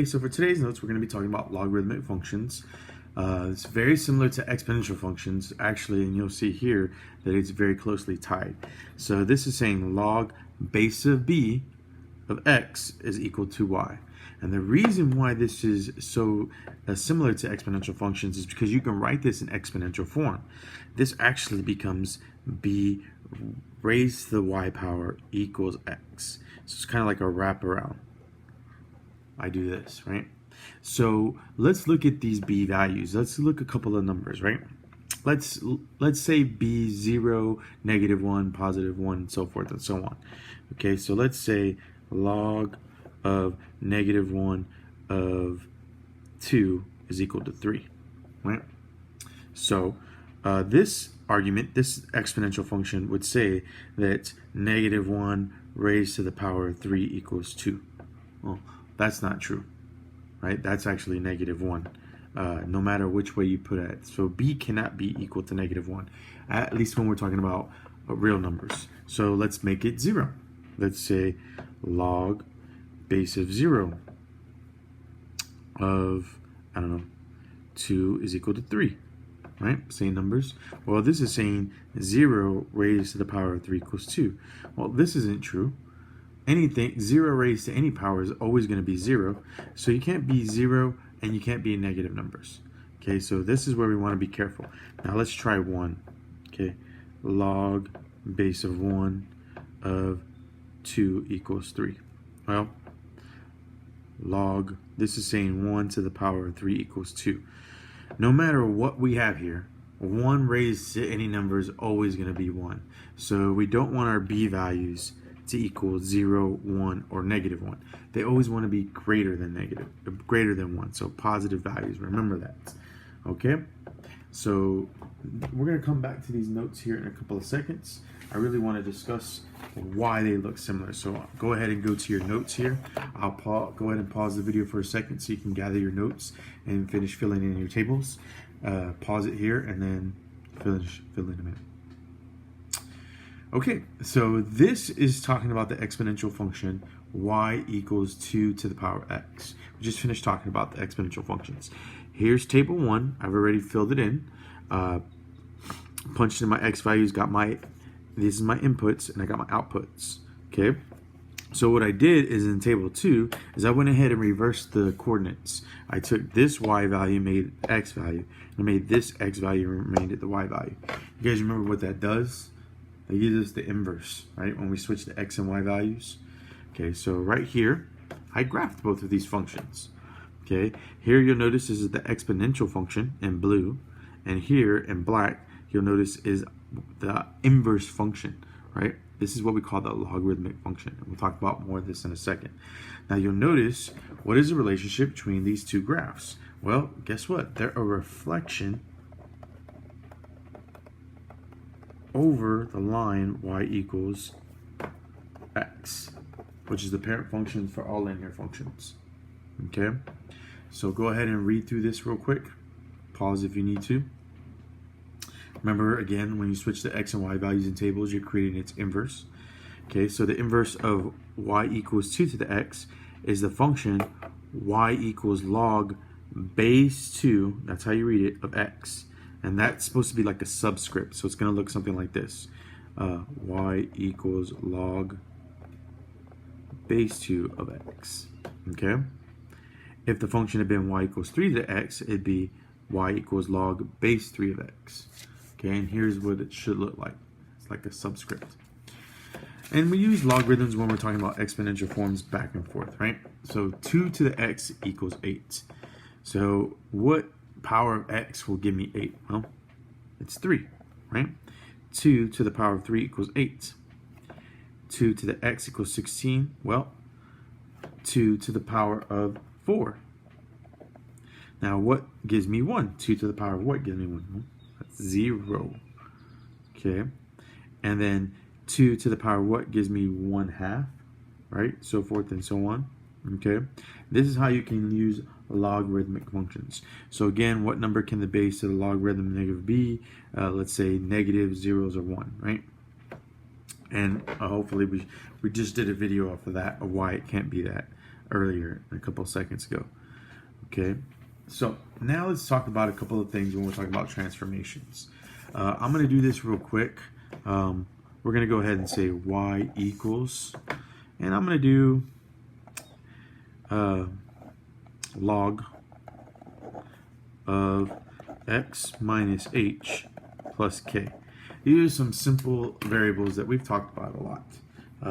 Okay, so for today's notes, we're going to be talking about logarithmic functions. It's very similar to exponential functions, actually, and you'll see here that it's very closely tied. So this is saying log base of b of x is equal to y. And the reason why this is so similar to exponential functions is because you can write this in exponential form. This actually becomes b raised to the y power equals x. So it's kind of like a wraparound. I do this, right? So let's look at these b values. Let's look at a couple of numbers, right? Let's say b 0, -1, +1, and so forth and so on. Okay, so let's say log of -1 of 2 is equal to 3, right? So this argument, this exponential function would say that -1 raised to the power of 3 equals 2. Well, that's not true, right? That's actually -1, no matter which way you put it. So b cannot be equal to -1, at least when we're talking about real numbers. So let's make it 0. Let's say log base of 0 of, I don't know, 2 is equal to 3, right? Same numbers. Well, this is saying 0 raised to the power of 3 equals 2. Well, this isn't true. Anything 0 raised to any power is always going to be 0, so you can't be 0 and you can't be negative numbers. Okay, so this is where we want to be careful. Now let's try 1. Okay, log base of 1 of 2 equals 3. Well, log, this is saying 1 to the power of 3 equals 2. No matter what we have here, 1 raised to any number is always going to be 1. So we don't want our b values to equal 0, 1, or -1. They always want to be greater than 1. So positive values. Remember that. Okay? So we're going to come back to these notes here in a couple of seconds. I really want to discuss why they look similar. So go ahead and go to your notes here. I'll go ahead and pause the video for a second so you can gather your notes and finish filling in your tables. Pause it here and then fill in a minute. Okay, so this is talking about the exponential function y equals 2 to the power x. We just finished talking about the exponential functions. Here's table 1. I've already filled it in. Punched in my x values, this is my inputs, and I got my outputs. Okay, so what I did is in table 2 is I went ahead and reversed the coordinates. I took this y value, made x value, and I made this x value and remained at the y value. You guys remember what that does? It gives us the inverse, right? When we switch the x and y values. Okay, so right here, I graphed both of these functions. Okay, here you'll notice this is the exponential function in blue, and here in black, you'll notice is the inverse function, right? This is what we call the logarithmic function. We'll talk about more of this in a second. Now you'll notice, what is the relationship between these two graphs? Well, guess what? They're a reflection over the line y equals x, which is the parent function for all linear functions. Okay, so go ahead and read through this real quick. Pause if you need to. Remember, again, when you switch the x and y values in tables, you're creating its inverse. Okay, so the inverse of y equals 2 to the x is the function y equals log base 2, that's how you read it, of x. And that's supposed to be like a subscript, so it's going to look something like this. Y equals log base 2 of x. Okay? If the function had been y equals 3 to x, it'd be y equals log base 3 of x. Okay, and here's what it should look like. It's like a subscript. And we use logarithms when we're talking about exponential forms back and forth, right? So 2 to the x equals 8. So what power of x will give me 8? Well, it's 3, right? 2 to the power of 3 equals 8. 2 to the x equals 16. Well, 2 to the power of 4. Now, what gives me 1? 2 to the power of what gives me 1? Well, that's 0. Okay. And then 2 to the power of what gives me 1/2, right? So forth and so on. Okay. This is how you can use logarithmic functions. So again, what number can the base of the logarithm negative be? Let's say negative, zeros, or 1, right? And hopefully we just did a video off of that, of why it can't be that. earlier, a couple of seconds ago. Okay, so now let's talk about a couple of things when we're talking about transformations. I'm going to do this real quick. We're going to go ahead and say y equals, and I'm going to do log of x minus h plus k. These are some simple variables that we've talked about a lot.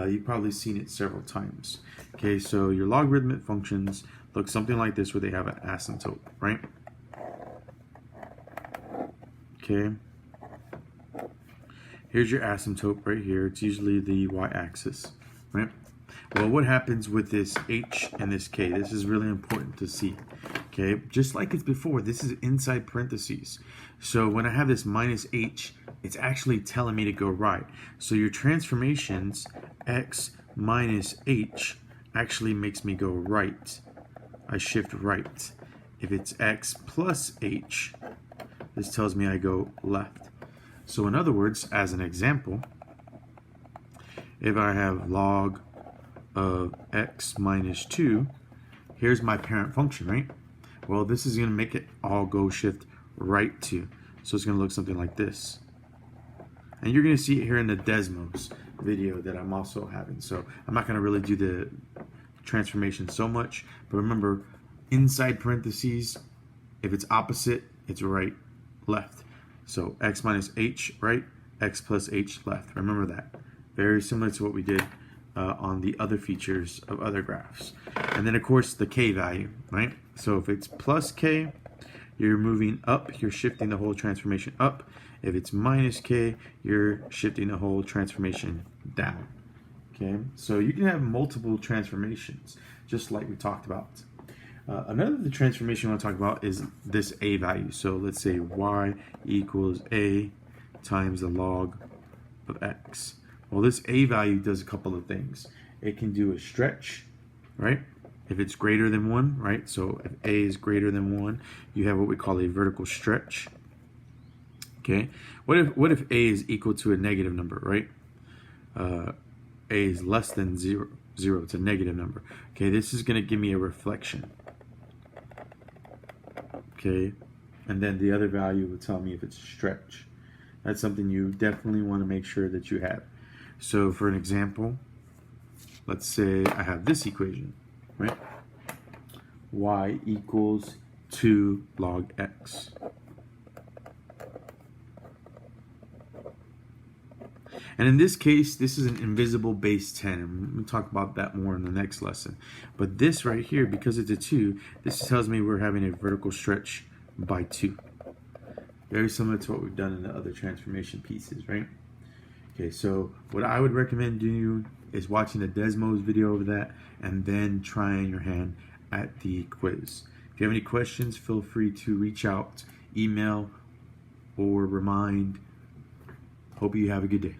You've probably seen it several times. Okay, so your logarithmic functions look something like this where they have an asymptote, right? Okay. Here's your asymptote right here. It's usually the y-axis, right? Well, what happens with this h and this k? This is really important to see. Okay, just like it's before, this is inside parentheses. So when I have this minus h, it's actually telling me to go right. So your transformations, x minus h, actually makes me go right. I shift right. If it's x plus h, this tells me I go left. So in other words, as an example, if I have log of x minus 2, here's my parent function, right? Well, this is going to make it all go shift right to. So it's going to look something like this. And you're going to see it here in the Desmos video that I'm also having. So I'm not going to really do the transformation so much. But remember, inside parentheses, if it's opposite, it's right, left. So x minus h right, x plus h left. Remember that. Very similar to what we did on the other features of other graphs. And then of course the k value, right? So if it's plus k, you're moving up, you're shifting the whole transformation up. If it's minus k, you're shifting the whole transformation down. Okay, so you can have multiple transformations, just like we talked about. Another transformation I want to talk about is this a value. So let's say y equals a times the log of x. Well, this a value does a couple of things. It can do a stretch, right? If it's greater than 1, right? So if a is greater than 1, you have what we call a vertical stretch. Okay. What if a is equal to a negative number, right? A is less than 0. It's a negative number. Okay, this is going to give me a reflection. Okay, and then the other value will tell me if it's a stretch. That's something you definitely want to make sure that you have. So for an example, let's say I have this equation, right? Y equals 2 log x. And in this case, this is an invisible base 10. And we'll talk about that more in the next lesson. But this right here, because it's a 2, this tells me we're having a vertical stretch by 2. Very similar to what we've done in the other transformation pieces, right? Okay, so what I would recommend doing is watching the Desmos video of that and then trying your hand at the quiz. If you have any questions, feel free to reach out, email, or remind. Hope you have a good day.